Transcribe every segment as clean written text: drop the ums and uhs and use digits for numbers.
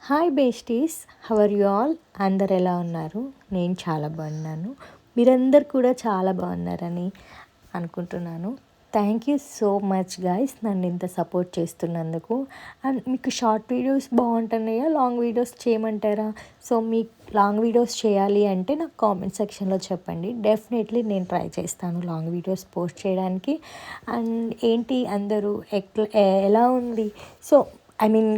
Hi besties, how are you all? అందరు ఎలా ఉన్నారు? నేను చాలా బాగున్నాను. మీరందరు కూడా చాలా బాగున్నారని అనుకుంటున్నాను. Thank you so much guys, నన్ను ఇంత సపోర్ట్ చేస్తున్నందుకు. అండ్ మీకు షార్ట్ వీడియోస్ బాగుంటున్నాయా, లాంగ్ వీడియోస్ చేయమంటారా? సో మీకు లాంగ్ వీడియోస్ చేయాలి అంటే నాకు కామెంట్ సెక్షన్లో చెప్పండి. డెఫినెట్లీ నేను ట్రై చేస్తాను లాంగ్ వీడియోస్ పోస్ట్ చేయడానికి. అండ్ ఏంటి అందరూ ఎలా ఉంది? సో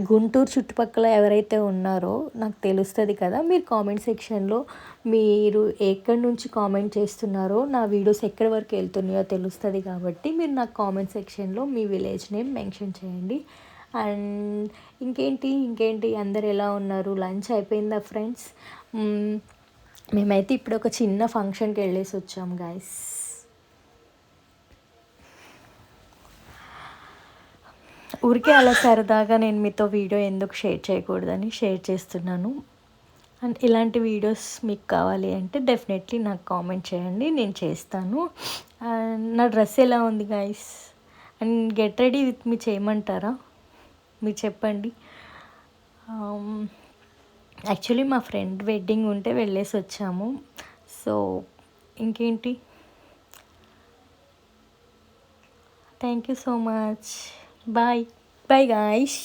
గుంటూరు చుట్టుపక్కల ఎవరైతే ఉన్నారో నాకు తెలుస్తుంది కదా. మీరు కామెంట్ సెక్షన్లో మీరు ఎక్కడి నుంచి కామెంట్ చేస్తున్నారో, నా వీడియోస్ ఎక్కడి వరకు వెళ్తున్నాయో తెలుస్తుంది. కాబట్టి మీరు నాకు కామెంట్ సెక్షన్లో మీ విలేజ్ నేమ్ మెన్షన్ చేయండి. అండ్ ఇంకేంటి అందరు ఎలా ఉన్నారు? లంచ్ అయిపోయిందా ఫ్రెండ్స్? మేమైతే ఇప్పుడు ఒక చిన్న ఫంక్షన్కి వెళ్ళేసి వచ్చాం గైస్. ఊరికే అలా సరదాగా నేను మీతో వీడియో ఎందుకు షేర్ చేయకూడదని షేర్ చేస్తున్నాను. అండ్ ఇలాంటి వీడియోస్ మీకు కావాలి అంటే డెఫినెట్లీ నాకు కామెంట్ చేయండి, నేను చేస్తాను. అండ్ నా డ్రెస్ ఎలా ఉంది guys? And get ready with me చేయమంటారా? మీరు చెప్పండి. యాక్చువల్లీ మా ఫ్రెండ్ వెడ్డింగ్ ఉంటే వెళ్ళేసి వచ్చాము. సో ఇంకేంటి, thank you so much. Bye bye guys.